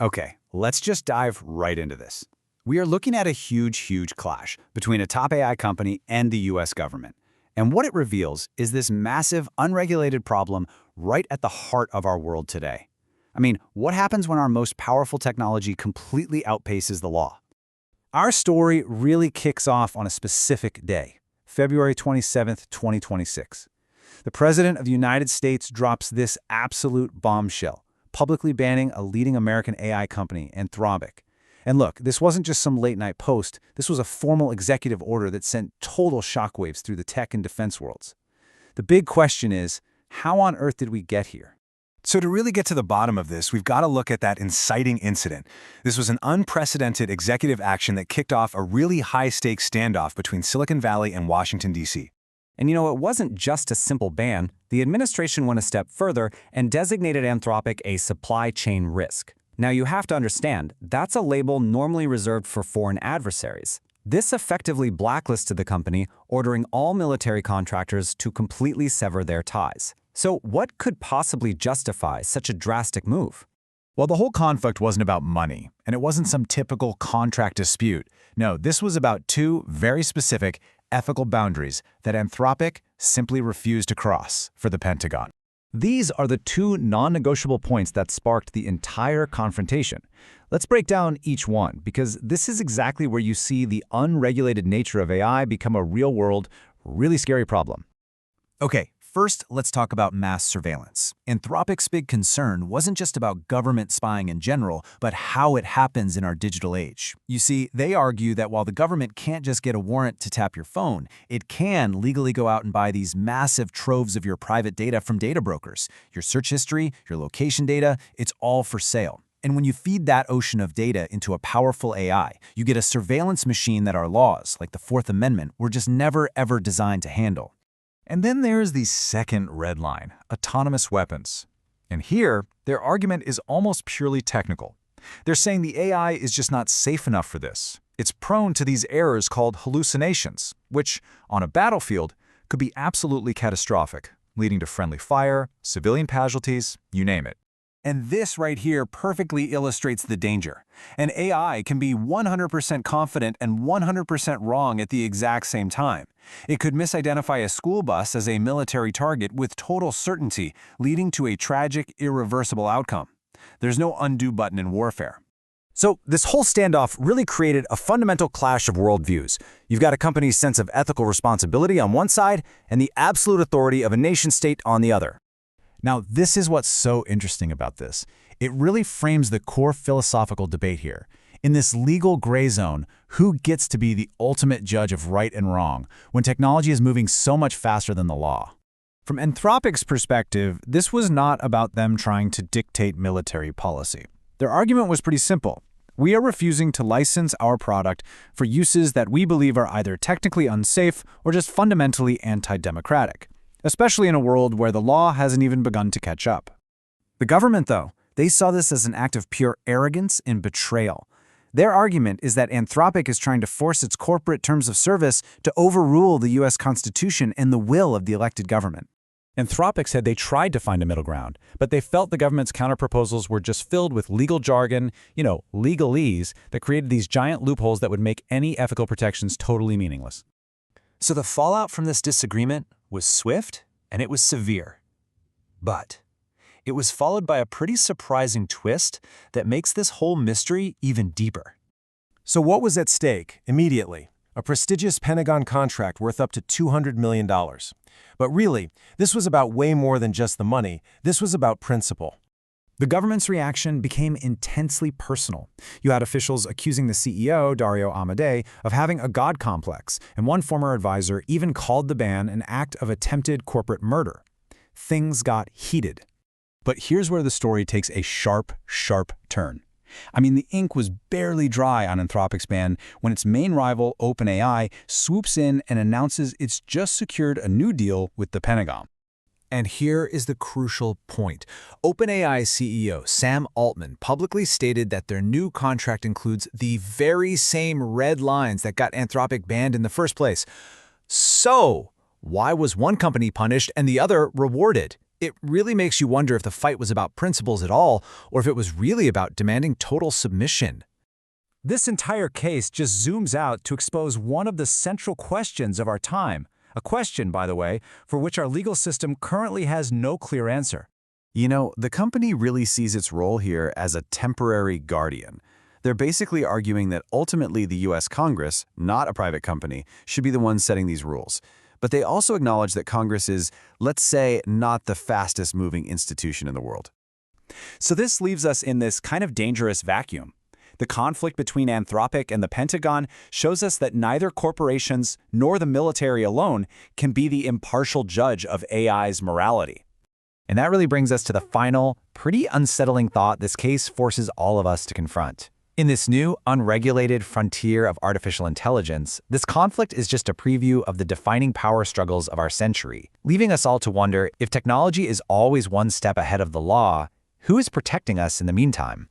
Okay, let's just dive right into this. We are looking at a huge clash between a top AI company and the US government. And what it reveals is this massive, unregulated problem right at the heart of our world today. I mean, what happens when our most powerful technology completely outpaces the law? Our story really kicks off on a specific day, February 27th, 2026. The President of the United States drops this absolute bombshell, publicly banning a leading American AI company, Anthropic. And look, this wasn't just some late-night post. This was a formal executive order that sent total shockwaves through the tech and defense worlds. The big question is, how on earth did we get here? So to really get to the bottom of this, we've got to look at that inciting incident. This was an unprecedented executive action that kicked off a really high-stakes standoff between Silicon Valley and Washington, D.C. And it wasn't just a simple ban. The administration went a step further and designated Anthropic a supply chain risk. Now, you have to understand, that's a label normally reserved for foreign adversaries. This effectively blacklisted the company, ordering all military contractors to completely sever their ties. So what could possibly justify such a drastic move? Well, the whole conflict wasn't about money, and it wasn't some typical contract dispute. No, this was about two very specific ethical boundaries that Anthropic simply refused to cross for the Pentagon. These are the two non-negotiable points that sparked the entire confrontation. Let's break down each one, because this is exactly where you see the unregulated nature of AI become a real-world, really scary problem. Okay, first, let's talk about mass surveillance. Anthropic's big concern wasn't just about government spying in general, but how it happens in our digital age. You see, they argue that while the government can't just get a warrant to tap your phone, it can legally go out and buy these massive troves of your private data from data brokers. Your search history, your location data, it's all for sale. And when you feed that ocean of data into a powerful AI, you get a surveillance machine that our laws, like the Fourth Amendment, were just never ever designed to handle. And then there's the second red line, autonomous weapons. And here, their argument is almost purely technical. They're saying the AI is just not safe enough for this. It's prone to these errors called hallucinations, which, on a battlefield, could be absolutely catastrophic, leading to friendly fire, civilian casualties, you name it. And this right here perfectly illustrates the danger. An AI can be 100% confident and 100% wrong at the exact same time. It could misidentify a school bus as a military target with total certainty, leading to a tragic, irreversible outcome. There's no undo button in warfare. So this whole standoff really created a fundamental clash of worldviews. You've got a company's sense of ethical responsibility on one side and the absolute authority of a nation-state on the other. Now, this is what's so interesting about this. It really frames the core philosophical debate here. In this legal gray zone, who gets to be the ultimate judge of right and wrong when technology is moving so much faster than the law? From Anthropic's perspective, this was not about them trying to dictate military policy. Their argument was pretty simple. We are refusing to license our product for uses that we believe are either technically unsafe or just fundamentally anti-democratic, especially in a world where the law hasn't even begun to catch up. The government, though, they saw this as an act of pure arrogance and betrayal. Their argument is that Anthropic is trying to force its corporate terms of service to overrule the U.S. Constitution and the will of the elected government. Anthropic said they tried to find a middle ground, but they felt the government's counterproposals were just filled with legal jargon, legalese, that created these giant loopholes that would make any ethical protections totally meaningless. So the fallout from this disagreement was swift and it was severe. But it was followed by a pretty surprising twist that makes this whole mystery even deeper. So what was at stake immediately? A prestigious Pentagon contract worth up to $200 million. But really, this was about way more than just the money. This was about principle. The government's reaction became intensely personal. You had officials accusing the CEO, Dario Amodei, of having a god complex, and one former advisor even called the ban an act of attempted corporate murder. Things got heated. But here's where the story takes a sharp turn. I mean, the ink was barely dry on Anthropic's ban when its main rival, OpenAI, swoops in and announces it's just secured a new deal with the Pentagon. And here is the crucial point. OpenAI CEO Sam Altman publicly stated that their new contract includes the very same red lines that got Anthropic banned in the first place. So, why was one company punished and the other rewarded? It really makes you wonder if the fight was about principles at all, or if it was really about demanding total submission. This entire case just zooms out to expose one of the central questions of our time, a question, by the way, for which our legal system currently has no clear answer. You know, the company really sees its role here as a temporary guardian. They're basically arguing that ultimately the U.S. Congress, not a private company, should be the one setting these rules. But they also acknowledge that Congress is, let's say, not the fastest-moving institution in the world. So this leaves us in this kind of dangerous vacuum. The conflict between Anthropic and the Pentagon shows us that neither corporations nor the military alone can be the impartial judge of AI's morality. And that really brings us to the final, pretty unsettling thought this case forces all of us to confront. In this new, unregulated frontier of artificial intelligence, this conflict is just a preview of the defining power struggles of our century, leaving us all to wonder if technology is always one step ahead of the law, who is protecting us in the meantime?